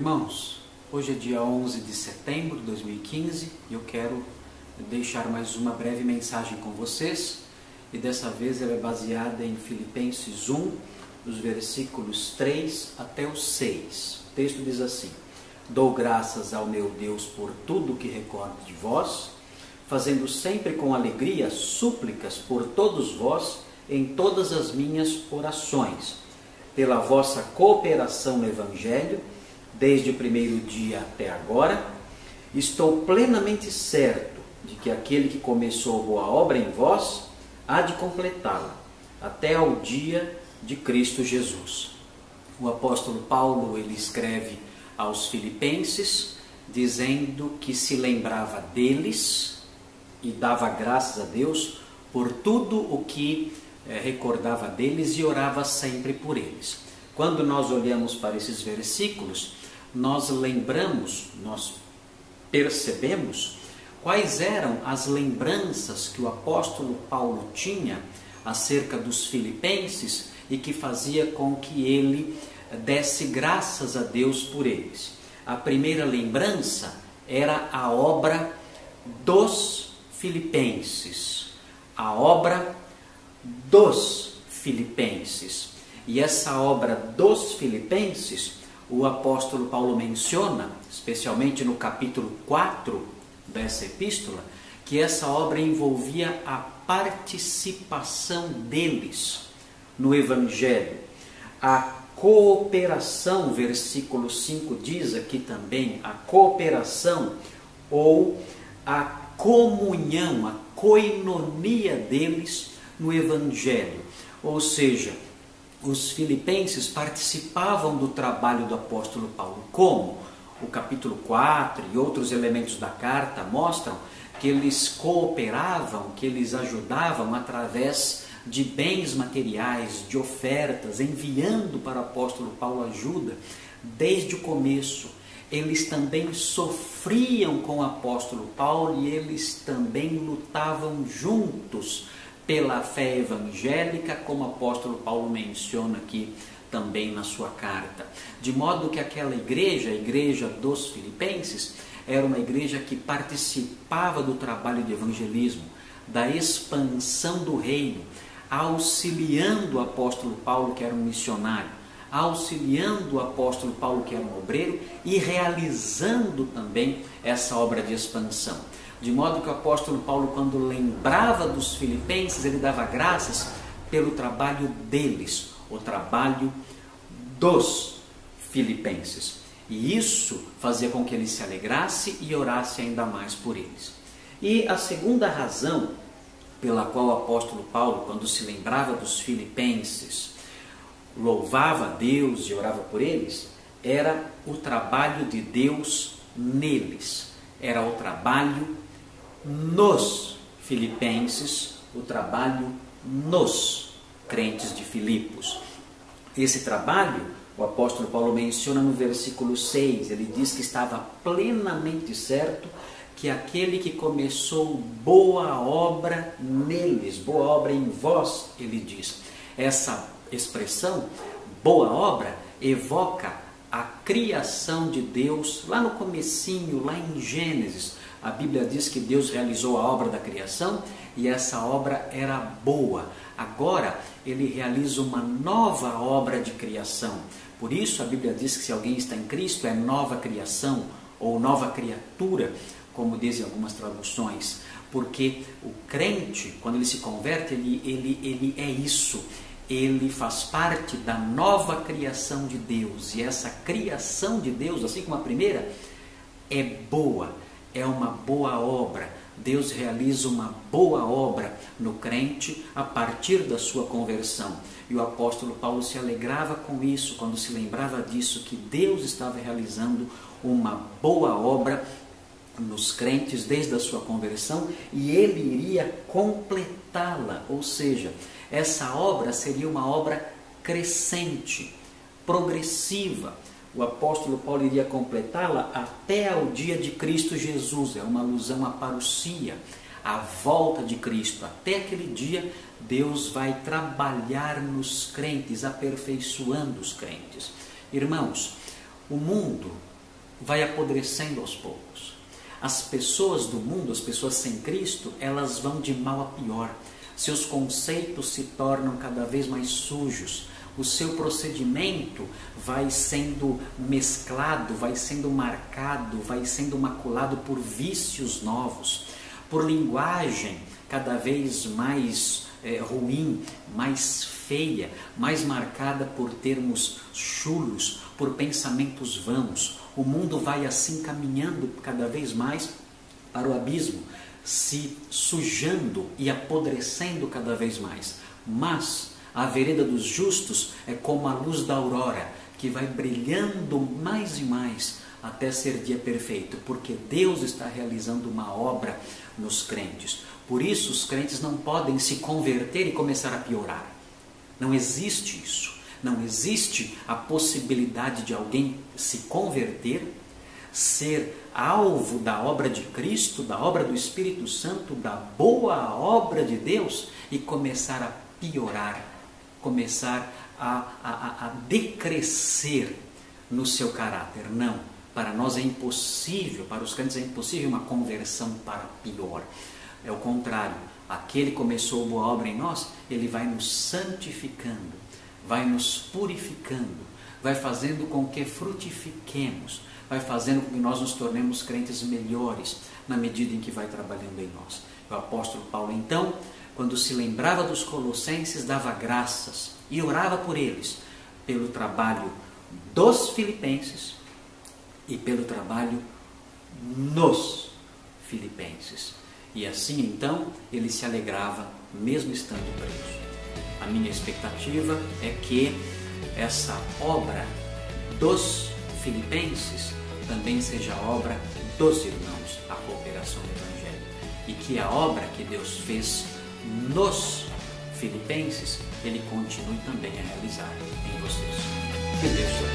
Irmãos, hoje é dia 11 de setembro de 2015 e eu quero deixar mais uma breve mensagem com vocês, e dessa vez ela é baseada em Filipenses 1, dos versículos 3 até o 6. O texto diz assim: Dou graças ao meu Deus por tudo que recordo de vós, fazendo sempre com alegria súplicas por todos vós em todas as minhas orações, pela vossa cooperação no Evangelho, desde o primeiro dia até agora. Estou plenamente certo de que aquele que começou boa obra em vós há de completá-la até ao dia de Cristo Jesus. O apóstolo Paulo, ele escreve aos Filipenses dizendo que se lembrava deles e dava graças a Deus por tudo o que recordava deles e orava sempre por eles. Quando nós olhamos para esses versículos, nós lembramos, nós percebemos quais eram as lembranças que o apóstolo Paulo tinha acerca dos filipenses e que fazia com que ele desse graças a Deus por eles. A primeira lembrança era a obra dos filipenses, a obra dos filipenses. E essa obra dos filipenses, o apóstolo Paulo menciona, especialmente no capítulo 4 dessa epístola, que essa obra envolvia a participação deles no Evangelho. A cooperação, versículo 5 diz aqui também, a cooperação ou a comunhão, a coinonia deles no Evangelho. Ou seja, os filipenses participavam do trabalho do apóstolo Paulo. Como? O capítulo 4 e outros elementos da carta mostram que eles cooperavam, que eles ajudavam através de bens materiais, de ofertas, enviando para o apóstolo Paulo ajuda desde o começo. Eles também sofriam com o apóstolo Paulo e eles também lutavam juntos pela fé evangélica, como o apóstolo Paulo menciona aqui também na sua carta. De modo que aquela igreja, a igreja dos filipenses, era uma igreja que participava do trabalho de evangelismo, da expansão do reino, auxiliando o apóstolo Paulo, que era um missionário, auxiliando o apóstolo Paulo, que era um obreiro, e realizando também essa obra de expansão. De modo que o apóstolo Paulo, quando lembrava dos filipenses, ele dava graças pelo trabalho deles, o trabalho dos filipenses. E isso fazia com que ele se alegrasse e orasse ainda mais por eles. E a segunda razão pela qual o apóstolo Paulo, quando se lembrava dos filipenses, louvava a Deus e orava por eles, era o trabalho de Deus neles. Era o trabalho nos filipenses, o trabalho nos crentes de Filipos. Esse trabalho, o apóstolo Paulo menciona no versículo 6, ele diz que estava plenamente certo que aquele que começou boa obra neles, boa obra em vós, ele diz. Essa expressão, boa obra, evoca a criação de Deus lá no comecinho, lá em Gênesis. A Bíblia diz que Deus realizou a obra da criação e essa obra era boa. Agora ele realiza uma nova obra de criação. Por isso a Bíblia diz que se alguém está em Cristo é nova criação ou nova criatura, como dizem algumas traduções. Porque o crente, quando ele se converte, ele é isso. Ele faz parte da nova criação de Deus. E essa criação de Deus, assim como a primeira, é boa. É uma boa obra. Deus realiza uma boa obra no crente a partir da sua conversão. E o apóstolo Paulo se alegrava com isso, quando se lembrava disso, que Deus estava realizando uma boa obra nos crentes desde a sua conversão e ele iria completá-la. Ou seja, essa obra seria uma obra crescente, progressiva. O apóstolo Paulo iria completá-la até ao dia de Cristo Jesus. É uma alusão à parousia, à volta de Cristo. Até aquele dia, Deus vai trabalhar nos crentes, aperfeiçoando os crentes. Irmãos, o mundo vai apodrecendo aos poucos. As pessoas do mundo, as pessoas sem Cristo, elas vão de mal a pior. Seus conceitos se tornam cada vez mais sujos. O seu procedimento vai sendo mesclado, vai sendo marcado, vai sendo maculado por vícios novos, por linguagem cada vez mais ruim, mais feia, mais marcada por termos chulos, por pensamentos vãos. O mundo vai assim caminhando cada vez mais para o abismo, se sujando e apodrecendo cada vez mais. Mas a vereda dos justos é como a luz da aurora, que vai brilhando mais e mais até ser dia perfeito, porque Deus está realizando uma obra nos crentes. Por isso os crentes não podem se converter e começar a piorar. Não existe isso. Não existe a possibilidade de alguém se converter, ser alvo da obra de Cristo, da obra do Espírito Santo, da boa obra de Deus e começar a piorar, começar a decrescer no seu caráter. Não, para nós é impossível, para os crentes é impossível uma conversão para pior. É o contrário, aquele que começou boa obra em nós, ele vai nos santificando, vai nos purificando, vai fazendo com que frutifiquemos, vai fazendo com que nós nos tornemos crentes melhores na medida em que vai trabalhando em nós. O apóstolo Paulo, então, quando se lembrava dos colossenses, dava graças e orava por eles, pelo trabalho dos filipenses e pelo trabalho nos filipenses. E assim, então, ele se alegrava, mesmo estando preso. A minha expectativa é que essa obra dos filipenses também seja a obra dos irmãos, a cooperação do Evangelho. E que a obra que Deus fez nos filipenses, Ele continue também a realizar em vocês. Que Deus te abençoe.